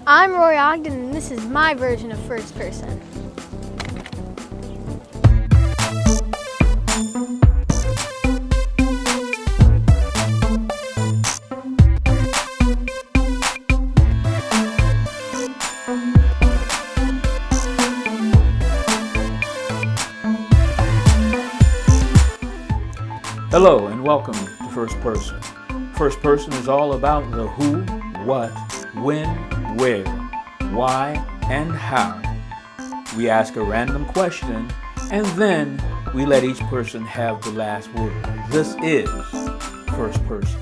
I'm Rory Ogden, and this is my version of first person. Hello and welcome to First Person. First Person is all about the who, what, when, where, why, and how. We ask a random question and then we let each person have the last word. This is First Person.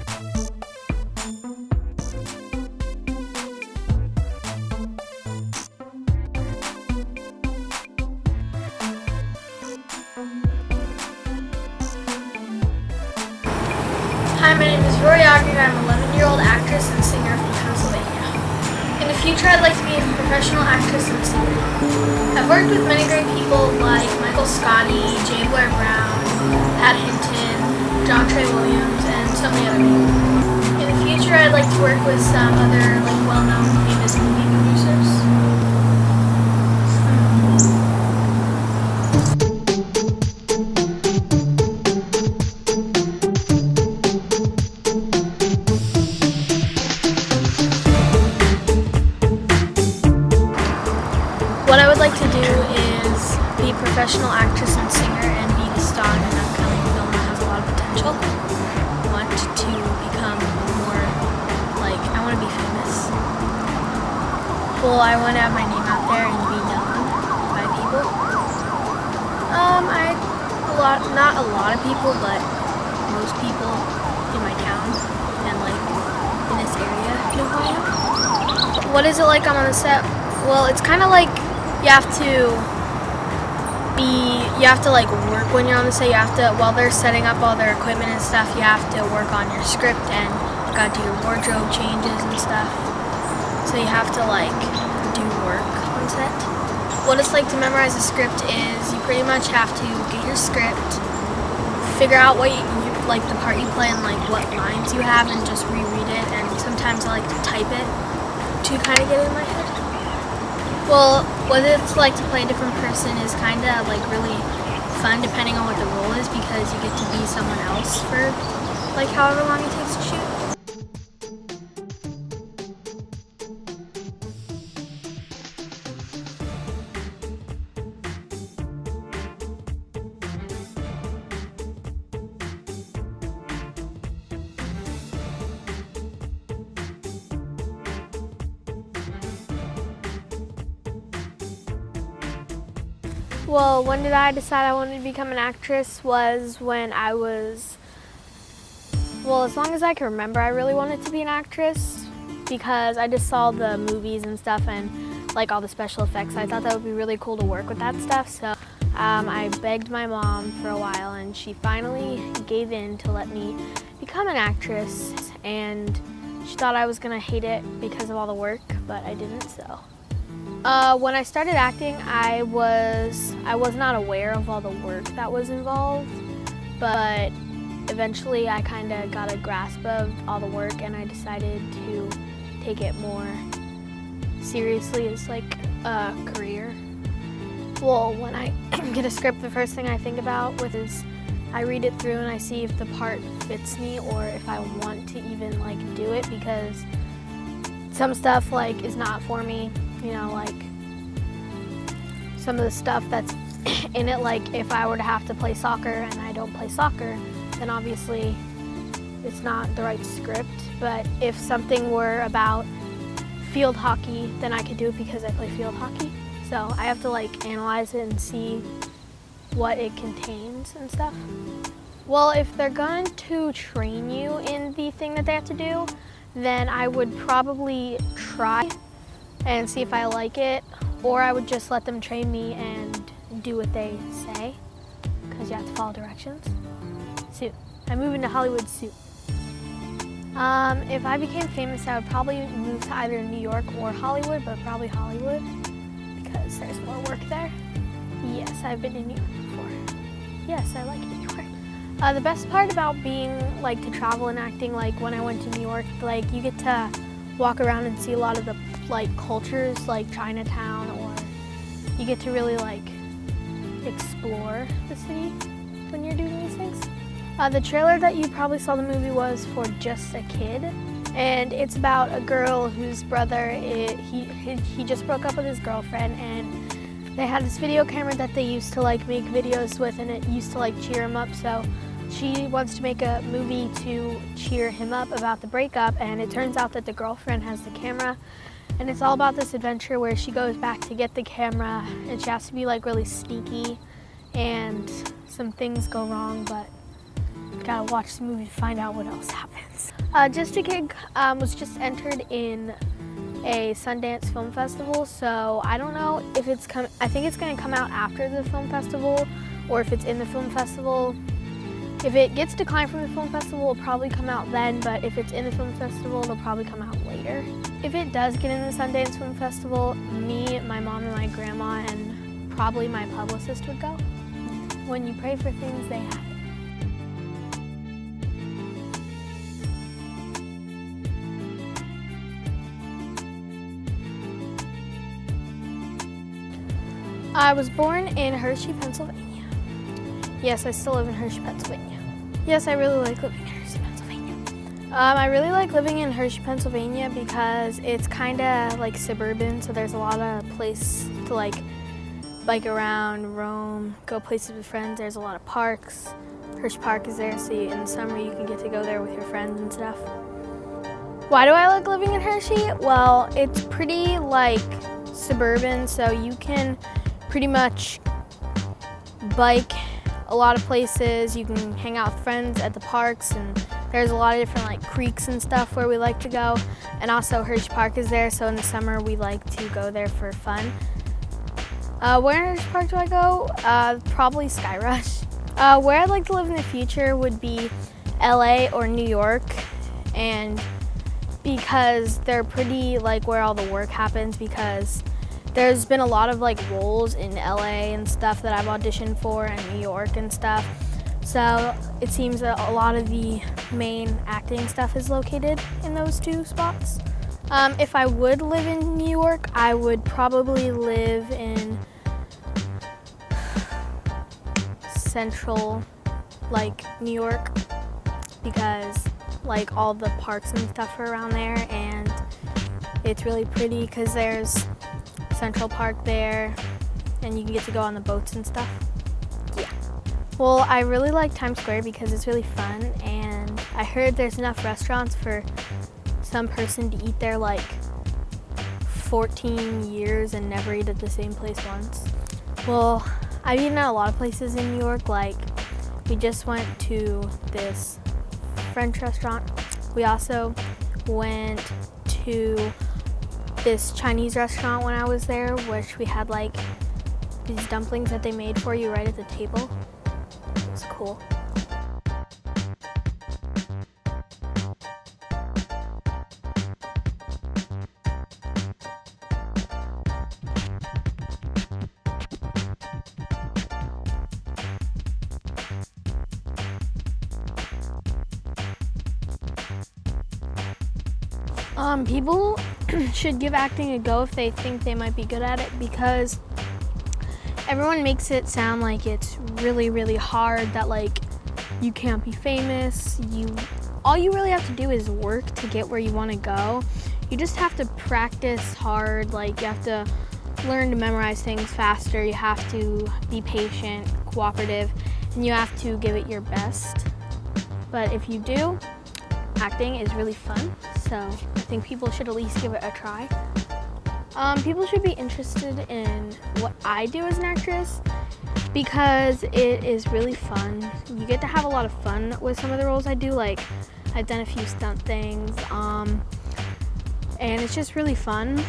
Hi, my name is Rory Ogden. I'm an 11-year-old actress and singer from Pennsylvania. In the future, I'd like to be a professional actress and singer. I've worked with many great people like Michael Scotti, J. Blair Brown, Pat Hinton, John Trey Williams, and so many other people. In the future, I'd like to work with some other well-known famous movie producers. What I would like to do is be a professional actress and singer and be the star in an upcoming film that has a lot of potential. I want to become more, I want to be famous. Well, I want to have my name out there and be known by people. Not a lot of people, but most people in my town and in this area know who I am. What is it like I'm on the set? Well, it's kind of like you have to work when you're on the set. You have to, while they're setting up all their equipment and stuff, you have to work on your script and you gotta do your wardrobe changes and stuff. So you have to do work on set. What it's like to memorize a script is you pretty much have to get your script, figure out what you the part you play and what lines you have, and just reread it. And sometimes I like to type it to kind of get it in my head. Well, what it's like to play a different person is kind of really fun depending on what the role is, because you get to be someone else for however long it takes to shoot. Well, when did I decide I wanted to become an actress was when I was, as long as I can remember, I really wanted to be an actress because I just saw the movies and stuff and all the special effects. I thought that would be really cool to work with that stuff. So I begged my mom for a while and she finally gave in to let me become an actress, and she thought I was gonna hate it because of all the work, but I didn't. So. When I started acting, I was not aware of all the work that was involved, but eventually I kind of got a grasp of all the work and I decided to take it more seriously as a career. Well, when I get a script, the first thing I think about is I read it through and I see if the part fits me or if I want to even do it, because some stuff is not for me. Some of the stuff that's in it, if I were to have to play soccer and I don't play soccer, then obviously it's not the right script. But if something were about field hockey, then I could do it because I play field hockey. So I have to analyze it and see what it contains and stuff. Well, if they're going to train you in the thing that they have to do, then I would probably try and see if I like it, or I would just let them train me and do what they say, because you have to follow directions. Soon. I'm moving to Hollywood soon. If I became famous, I would probably move to either New York or Hollywood, but probably Hollywood because there's more work there. Yes, I've been in New York before. Yes, I like New York. The best part about being like to travel and acting, like when I went to New York, like you get to walk around and see a lot of the like cultures, like Chinatown, or you get to really like explore the city when you're doing these things. The trailer that you probably saw the movie was for Just a Kid, and it's about a girl whose brother, he just broke up with his girlfriend, and they had this video camera that they used to like make videos with, and it used to like cheer him up. So she wants to make a movie to cheer him up about the breakup, and it turns out that the girlfriend has the camera, and it's all about this adventure where she goes back to get the camera, and she has to be like really sneaky, and some things go wrong, but you gotta watch the movie to find out what else happens. Just a Kid was just entered in a Sundance Film Festival, so I don't know if it's I think it's gonna come out after the film festival, or if it's in the film festival. If it gets declined from the film festival, it'll probably come out then, but if it's in the film festival, it'll probably come out later. If it does get in the Sundance Film Festival, me, my mom, and my grandma, and probably my publicist would go. When you pray for things, they happen. I was born in Hershey, Pennsylvania. Yes, I still live in Hershey, Pennsylvania. Yes, I really like living in Hershey, Pennsylvania. I really like living in Hershey, Pennsylvania because it's kind of like suburban, so there's a lot of place to like bike around, roam, go places with friends. There's a lot of parks. Hershey Park is there, so in the summer you can get to go there with your friends and stuff. Why do I like living in Hershey? Well, it's pretty like suburban, so you can pretty much bike a lot of places. You can hang out with friends at the parks, and there's a lot of different like creeks and stuff where we like to go. And also Hershey Park is there, so in the summer we like to go there for fun. Where in Hershey Park do I go? Probably Sky Rush. Where I'd like to live in the future would be LA or New York, and because they're pretty like where all the work happens, because there's been a lot of like roles in LA and stuff that I've auditioned for, and New York and stuff. So it seems that a lot of the main acting stuff is located in those two spots. If I would live in New York, I would probably live in central like New York, because like all the parks and stuff are around there, and it's really pretty because there's Central Park there, and you can get to go on the boats and stuff. Yeah. Well, I really like Times Square because it's really fun, and I heard there's enough restaurants for some person to eat there like 14 years and never eat at the same place once. Well, I've eaten at a lot of places in New York. Like, we just went to this French restaurant. We also went to this Chinese restaurant when I was there, which we had like these dumplings that they made for you right at the table. It was cool. People should give acting a go if they think they might be good at it, because everyone makes it sound like it's really, really hard, that like you can't be famous. All you really have to do is work to get where you want to go. You just have to practice hard. Like, you have to learn to memorize things faster. You have to be patient, cooperative, and you have to give it your best. But if you do, acting is really fun, so I think people should at least give it a try. People should be interested in what I do as an actress, because it is really fun. You get to have a lot of fun with some of the roles I do. Like, I've done a few stunt things, and it's just really fun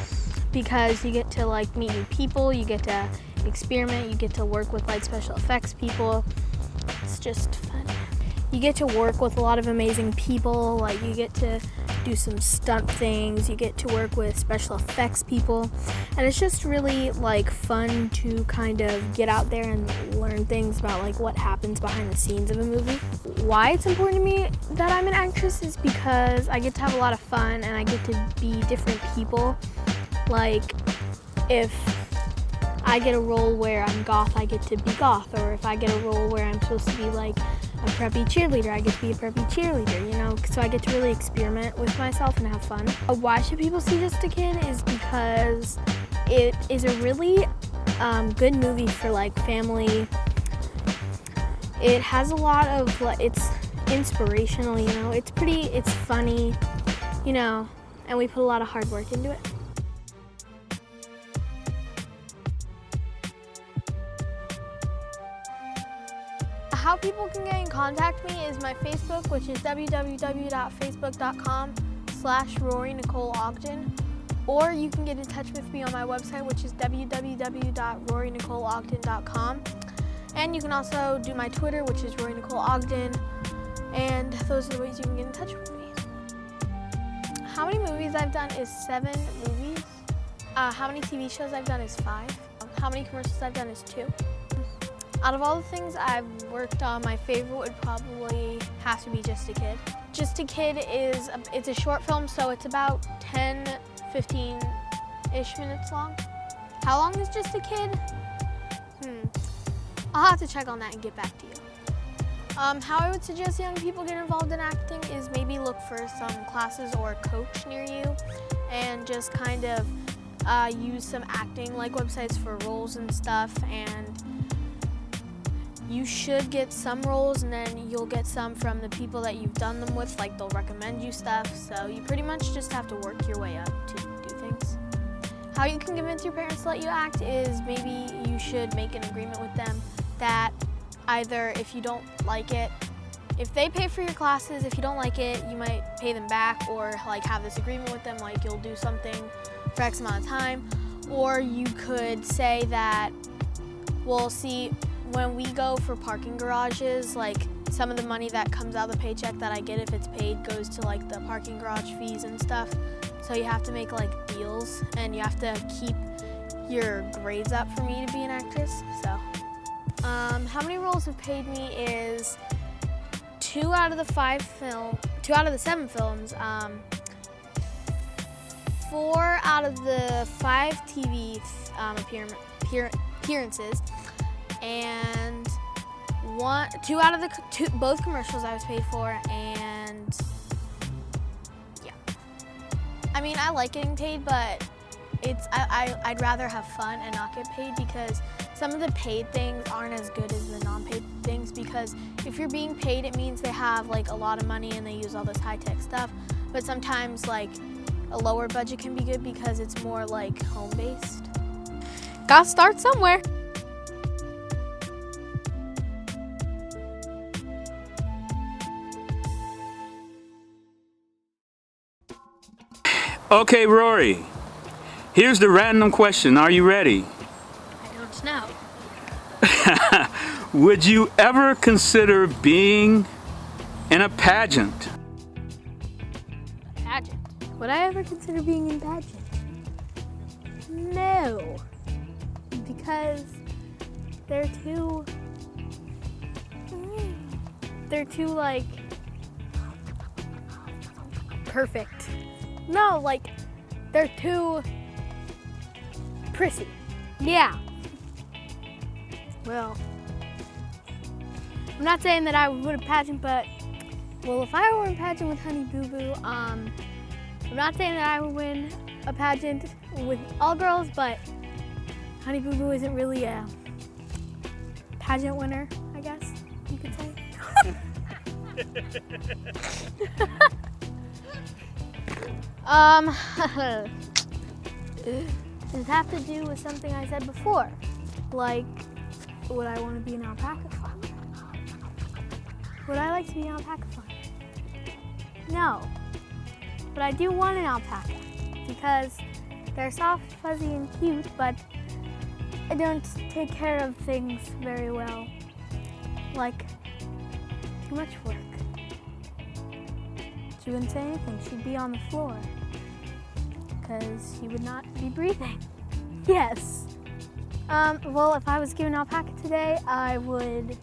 because you get to like meet new people, you get to experiment, you get to work with like special effects people. It's just fun. you get to work with a lot of amazing people. Like, you get to do some stunt things, you get to work with special effects people, and it's just really like fun to kind of get out there and learn things about like what happens behind the scenes of a movie. Why it's important to me that I'm an actress is because I get to have a lot of fun and I get to be different people. Like, if I get a role where I'm goth, I get to be goth, or if I get a role where I'm supposed to be like a preppy cheerleader, I get to be a preppy cheerleader, you know? So I get to really experiment with myself and have fun. Why should people see Just a Kid is because it is a really good movie for like family. It has a lot of, it's inspirational, you know? It's funny, you know, and we put a lot of hard work into it. How people can get in contact with me is my Facebook, which is www.facebook.com/Rory Nicole Ogden, or you can get in touch with me on my website, which is www.rorynicoleogden.com, and you can also do my Twitter, which is Rory Nicole Ogden, and those are the ways you can get in touch with me. How many movies I've done is 7 movies. How many TV shows I've done is 5. How many commercials I've done is 2. Out of all the things I've worked on, my favorite would probably have to be Just a Kid. Just a Kid it's a short film, so it's about 10, 15-ish minutes long. How long is Just a Kid? I'll have to check on that and get back to you. How I would suggest young people get involved in acting is maybe look for some classes or a coach near you and just kind of use some acting like websites for roles and stuff, and you should get some roles and then you'll get some from the people that you've done them with, like they'll recommend you stuff, so you pretty much just have to work your way up to do things. How you can convince your parents to let you act is maybe you should make an agreement with them that either if you don't like it, if they pay for your classes, if you don't like it, you might pay them back, or like have this agreement with them like you'll do something for X amount of time, or you could say that, well, see, when we go for parking garages, like some of the money that comes out of the paycheck that I get if it's paid goes to like the parking garage fees and stuff. So you have to make like deals and you have to keep your grades up for me to be an actress. So, how many roles have paid me is 2 out of the 7 films, 4 out of the 5 TV appearances, and 2 out of the both commercials I was paid for, and yeah. I mean, I like getting paid, but I'd rather have fun and not get paid, because some of the paid things aren't as good as the non-paid things, because if you're being paid, it means they have like a lot of money and they use all this high-tech stuff, but sometimes like a lower budget can be good because it's more like home-based. Gotta start somewhere. Okay, Rory, here's the random question. Are you ready? I don't know. Would you ever consider being in a pageant? A pageant? Would I ever consider being in a pageant? No. Because they're too like perfect. No, like they're too prissy. Yeah. Well, I'm not saying that I would win a pageant, but well, if I were in a pageant with Honey Boo Boo, I'm not saying that I would win a pageant with all girls, but Honey Boo Boo isn't really a pageant winner, I guess you could say. Does it have to do with something I said before? Like, would I want to be an alpaca farmer? Would I like to be an alpaca farmer? No. But I do want an alpaca because they're soft, fuzzy, and cute, but I don't take care of things very well. Like too much work. She wouldn't say anything. She'd be on the floor because she would not be breathing. Yes. Well, if I was given an alpaca today, I would...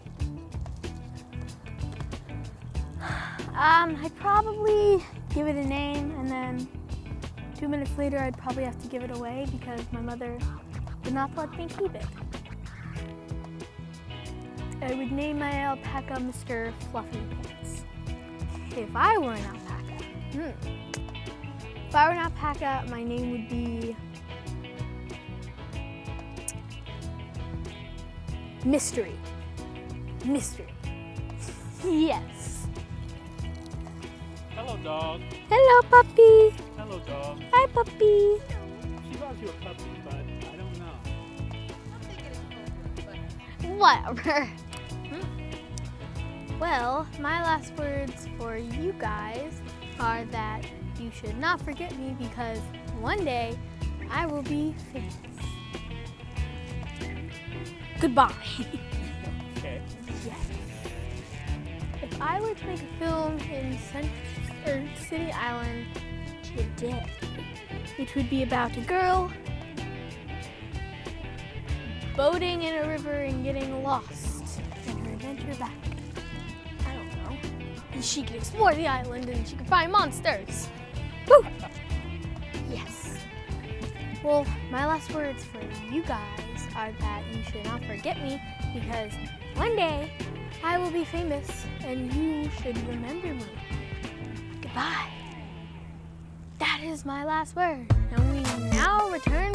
I'd probably give it a name, and then 2 minutes later, I'd probably have to give it away because my mother would not let me keep it. I would name my alpaca Mr. Fluffy Pants. If I were an alpaca, If I were an alpaca, my name would be Mystery. Mystery. Yes. Hello, dog. Hello, puppy. Hello, dog. Hi, puppy. She calls you a puppy, but I don't know. Whatever. Well, my last words for you guys are that you should not forget me because one day I will be famous. Goodbye. Okay. Yes. If I were to make a film in City Island today, it would be about a girl boating in a river and getting lost and her adventure back. I don't know. And she could explore the island and she could find monsters. Woo! Yes. Well, my last words for you guys are that you should not forget me because one day I will be famous and you should remember me. Goodbye. That is my last word. And we now return